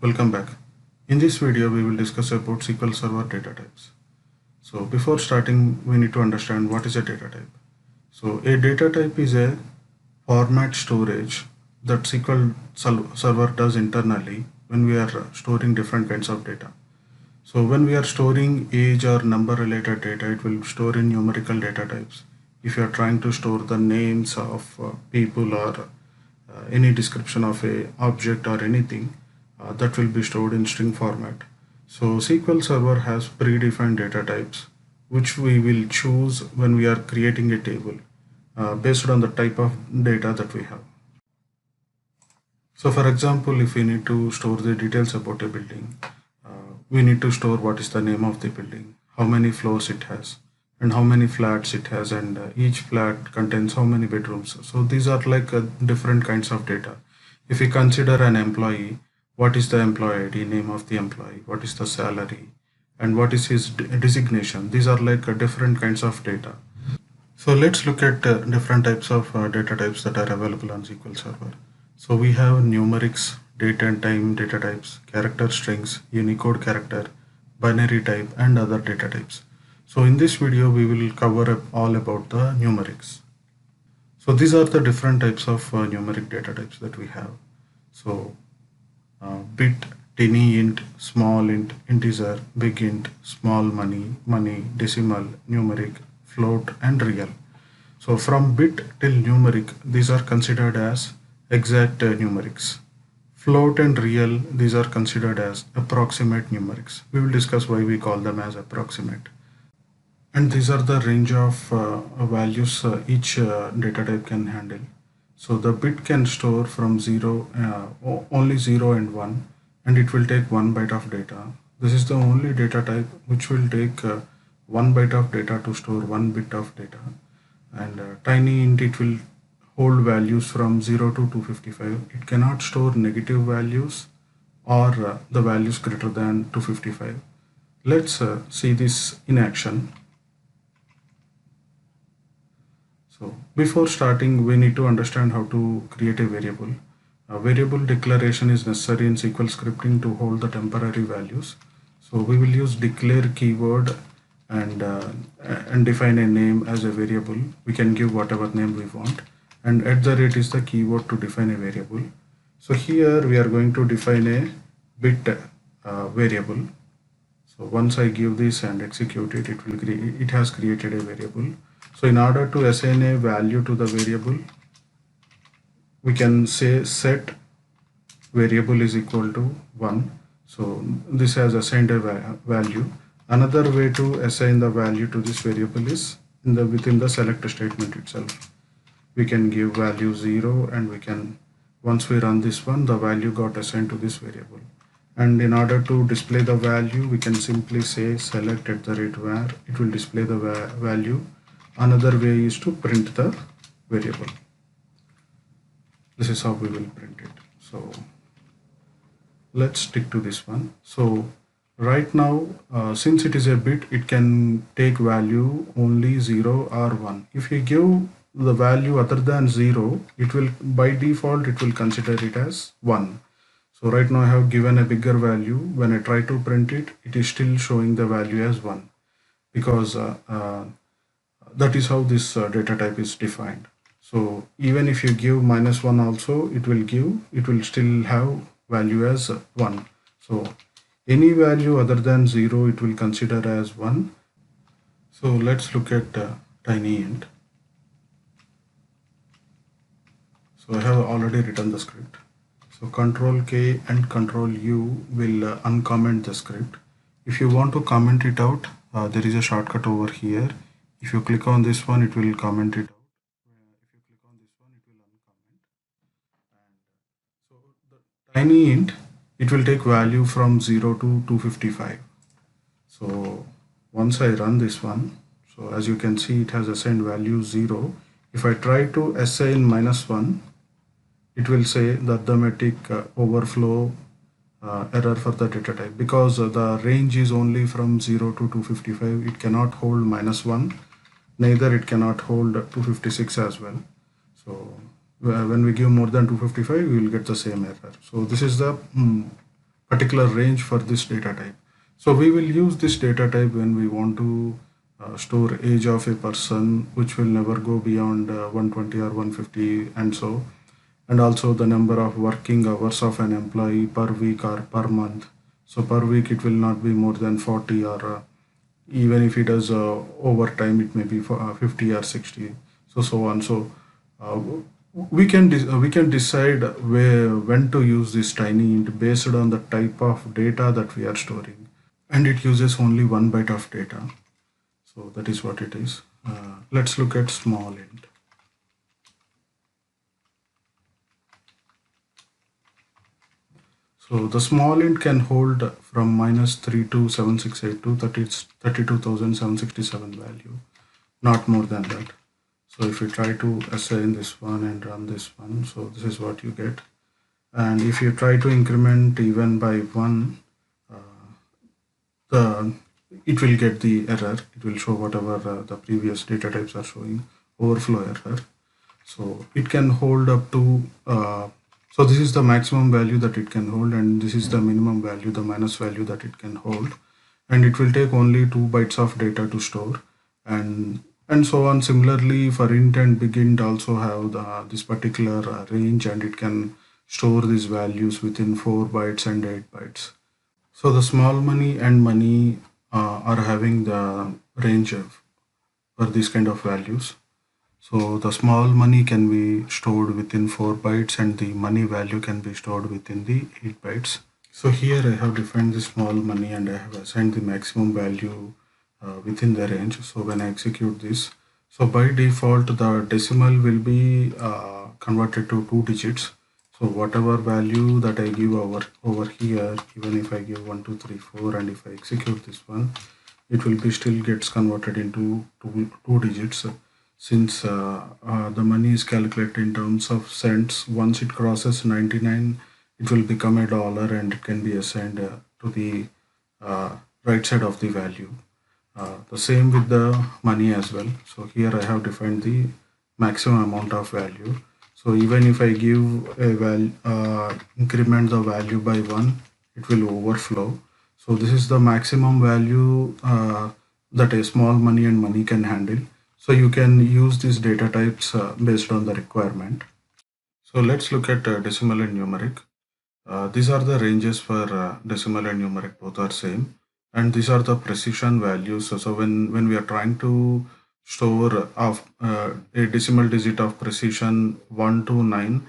Welcome back. In this video, we will discuss about SQL Server data types. So before starting, we need to understand what is a data type. So a data type is a format storage that SQL Server does internally when we are storing different kinds of data. So when we are storing age or number related data, it will store in numerical data types. If you are trying to store the names of people or any description of a object or anything, that will be stored in string format. So SQL Server has predefined data types which we will choose when we are creating a table based on the type of data that we have. So for example, if we need to store the details about a building, we need to store what is the name of the building, how many floors it has, and how many flats it has, and each flat contains how many bedrooms. So these are like different kinds of data. If we consider an employee, what is the employee ID, name of the employee, what is the salary, and what is his designation. These are like different kinds of data. So let's look at different types of data types that are available on SQL Server. So we have numerics, date and time data types, character strings, Unicode character, binary type, and other data types. So in this video, we will cover all about the numerics. So these are the different types of numeric data types that we have. So bit, tiny int, small int, integer, big int, small money, decimal, numeric, float, and real. So from bit till numeric, these are considered as exact numerics. Float and real, these are considered as approximate numerics. We will discuss why we call them as approximate. And these are the range of values each data type can handle. So the bit can store from only 0 and 1, and it will take 1 byte of data. This is the only data type which will take 1 byte of data to store 1 bit of data. And tiny int, it will hold values from 0 to 255. It cannot store negative values or the values greater than 255. Let's see this in action. So before starting, we need to understand how to create a variable. A variable declaration is necessary in SQL scripting to hold the temporary values. So we will use declare keyword and define a name as a variable. We can give whatever name we want, and @ is the keyword to define a variable. So here we are going to define a bit variable. So once I give this and execute it, it has created a variable. So in order to assign a value to the variable, we can say set variable is equal to 1. So this has assigned a value. Another way to assign the value to this variable is within the select statement itself. We can give value 0, and once we run this one, the value got assigned to this variable. And in order to display the value, we can simply say select @var. It will display the value. Another way is to print the variable. This is how we will print it. So let's stick to this one. So right now, since it is a bit, it can take value only 0 or 1. If you give the value other than 0, it will, by default, it will consider it as 1. So right now I have given a bigger value. When I try to print it, it is still showing the value as 1, because that is how this data type is defined. So even if you give -1 also, it will still have value as 1. So any value other than 0, it will consider as 1. So let's look at tiny int. So I have already written the script. So Control K and Control U will uncomment the script. If you want to comment it out, there is a shortcut over here. If you click on this one, it will comment it out. If you click on this one, it will uncomment. And so the tiny int, it will take value from 0 to 255. So once I run this one, so as you can see, it has assigned value 0. If I try to assign -1, it will say the arithmetic overflow error for the data type, because the range is only from 0 to 255. It cannot hold -1, neither it cannot hold 256 as well. So when we give more than 255, we will get the same error. So this is the particular range for this data type. So we will use this data type when we want to store age of a person, which will never go beyond 120 or 150, and so, and also the number of working hours of an employee per week or per month. So per week it will not be more than 40, or even if it does overtime, it may be for 50 or 60, so on. So uh, we can decide where when to use this tiny int based on the type of data that we are storing, and it uses only 1 byte of data. So that is what it is. Let's look at small int. So the small int can hold from -3 to 7682, that is 32,767 value, not more than that. So if you try to assign this one and run this one, so this is what you get. And if you try to increment even by 1, the it will get the error. It will show whatever the previous data types are showing, overflow error. So it can hold up to so this is the maximum value that it can hold, and this is the minimum value, the minus value that it can hold, and it will take only 2 bytes of data to store, and so on. Similarly, for int and big int also have this particular range, and it can store these values within 4 bytes and 8 bytes. So the small money and money are having the range for these kind of values. So the small money can be stored within 4 bytes, and the money value can be stored within the 8 bytes. So here I have defined the small money and I have assigned the maximum value within the range. So when I execute this, so by default the decimal will be converted to 2 digits. So whatever value that I give over here, even if I give 1 2 3 4, and if I execute this one, it will be still gets converted into two digits, since the money is calculated in terms of cents. Once it crosses 99, it will become a dollar, and it can be assigned to the right side of the value. The same with the money as well. So here I have defined the maximum amount of value. So even if I give a value, increment the value by 1, it will overflow. So this is the maximum value that a small money and money can handle. So you can use these data types based on the requirement. So let's look at decimal and numeric. These are the ranges for decimal and numeric, both are same. And these are the precision values. So when we are trying to store a decimal digit of precision 1 to 9,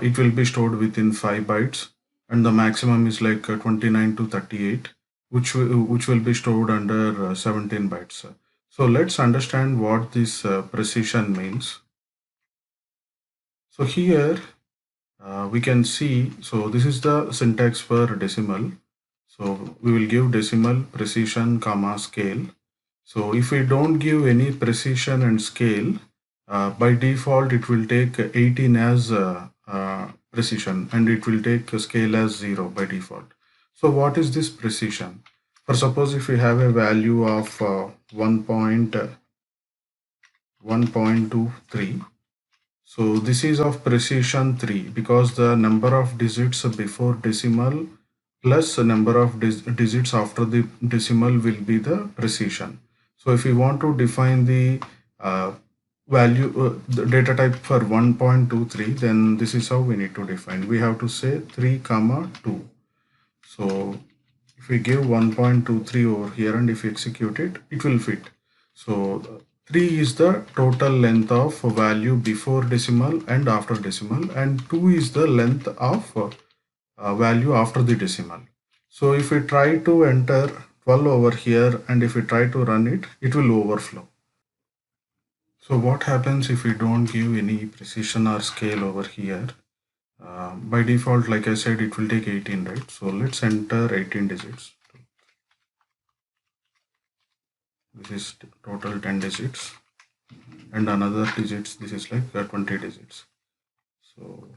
it will be stored within 5 bytes, and the maximum is like 29 to 38, which will be stored under 17 bytes. So let's understand what this precision means. So here we can see, so this is the syntax for decimal. So we will give decimal, precision, comma, scale. So if we don't give any precision and scale, by default it will take 18 as precision, and it will take a scale as 0 by default. So what is this precision? For suppose if we have a value of 1.23, so this is of precision 3, because the number of digits before decimal plus the number of digits after the decimal will be the precision. So if we want to define the the data type for 1.23, then this is how we need to define. We have to say 3 comma 2. So if we give 1.23 over here, and if we execute it, it will fit. So 3 is the total length of value before decimal and after decimal, and 2 is the length of value after the decimal. So if we try to enter 12 over here, and if we try to run it, it will overflow. So what happens if we don't give any precision or scale over here? By default, like I said, it will take 18, right? So let's enter 18 digits. This is total 10 digits, and another digits, this is like 20 digits. So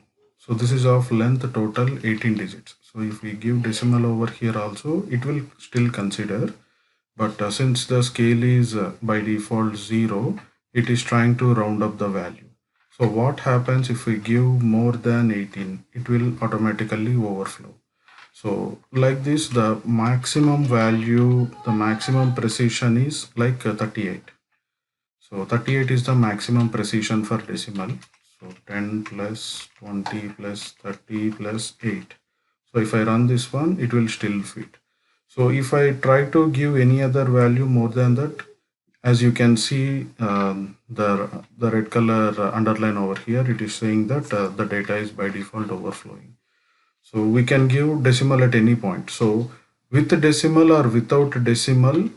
this is of length total 18 digits. So if we give decimal over here also, it will still consider, but since the scale is by default 0, it is trying to round up the value. So what happens if we give more than 18? It will automatically overflow. So like this, the maximum value, the maximum precision is like 38. So 38 is the maximum precision for decimal. So 10 plus 20 plus 30 plus 8. So if I run this one, it will still fit. So if I try to give any other value more than that, as you can see, the red color underline over here, it is saying that the data is by default overflowing. So we can give decimal at any point. So with decimal or without decimal,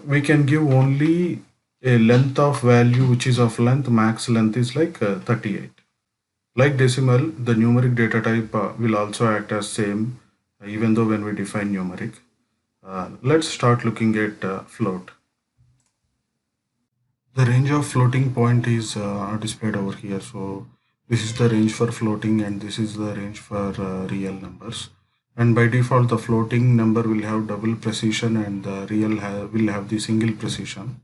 we can give only a length of value which is of length, max length is like 38. Like decimal, the numeric data type will also act as same, even though when we define numeric. Let's start looking at float. The range of floating point is displayed over here. So this is the range for floating and this is the range for real numbers. And by default, the floating number will have double precision and the real will have the single precision.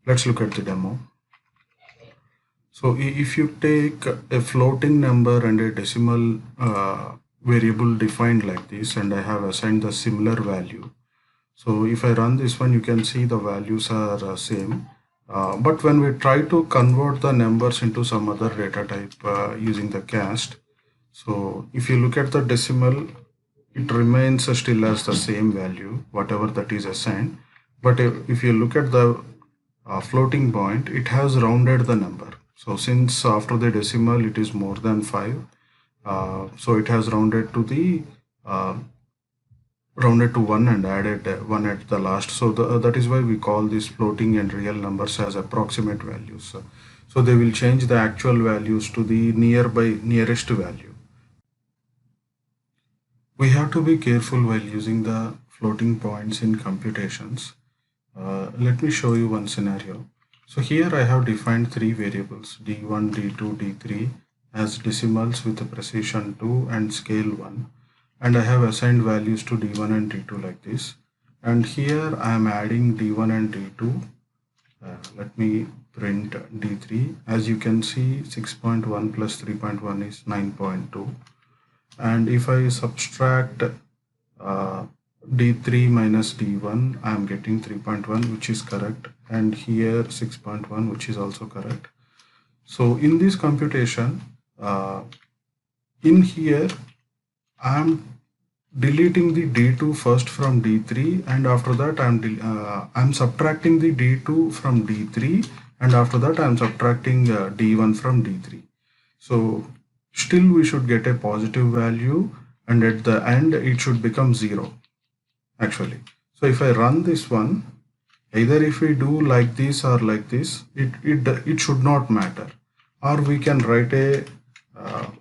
Let's look at the demo. So if you take a floating number and a decimal variable defined like this, and I have assigned the similar value. So if I run this one, you can see the values are same. But when we try to convert the numbers into some other data type using the cast, so if you look at the decimal, it remains still as the same value, whatever that is assigned. But if you look at the floating point, it has rounded the number. So since after the decimal, it is more than 5. So it has rounded to the rounded to 1 and added 1 at the last. So that is why we call these floating and real numbers as approximate values. So they will change the actual values to the nearest value. We have to be careful while using the floating points in computations. Let me show you one scenario. So here I have defined three variables d1, d2, d3 as decimals with a precision 2 and scale 1. And I have assigned values to d1 and d2 like this. And here I am adding d1 and d2. Let me print d3. As you can see, 6.1 plus 3.1 is 9.2. And if I subtract d3 minus d1, I am getting 3.1, which is correct, and here 6.1, which is also correct. So in this computation, in here I am deleting the d2 first from d3, and after that I'm subtracting the d2 from d3, and after that I'm subtracting d1 from d3. So still we should get a positive value, and at the end it should become 0 actually. So if I run this one, either if we do like this or like this, it should not matter. Or we can write a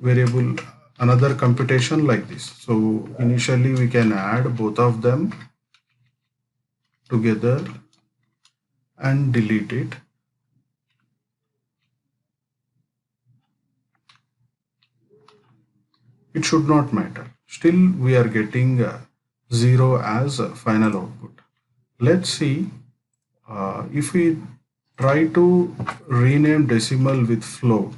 variable, another computation like this. So initially we can add both of them together and delete it. It should not matter. Still we are getting 0 as a final output. Let's see if we try to rename decimal with float.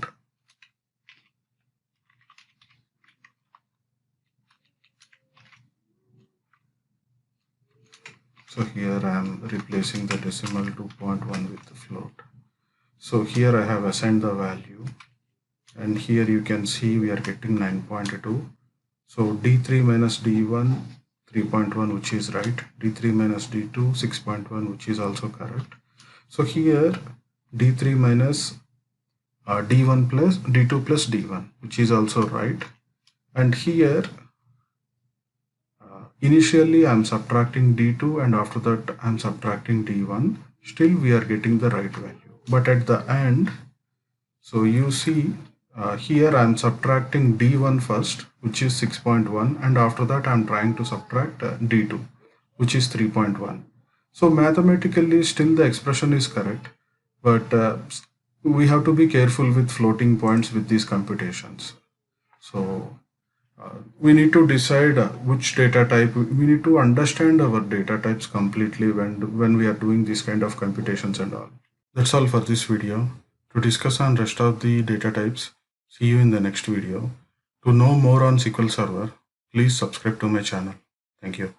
So here I am replacing the decimal 2.1 with the float. So here I have assigned the value, and here you can see we are getting 9.2. So d3 minus d1 3.1, which is right, d3 minus d2 6.1, which is also correct. So here d3 minus d1 plus d2 plus d1, which is also right, and here initially I'm subtracting d2 and after that I'm subtracting d1. Still we are getting the right value, but at the end, so you see here I'm subtracting d1 first, which is 6.1, and after that I'm trying to subtract d2, which is 3.1. So mathematically still the expression is correct, but we have to be careful with floating points with these computations. So we need to decide which data type. We need to understand our data types completely when we are doing this kind of computations and all. That's all for this video. To discuss on rest of the data types, see you in the next video. To know more on SQL Server, please subscribe to my channel. Thank you.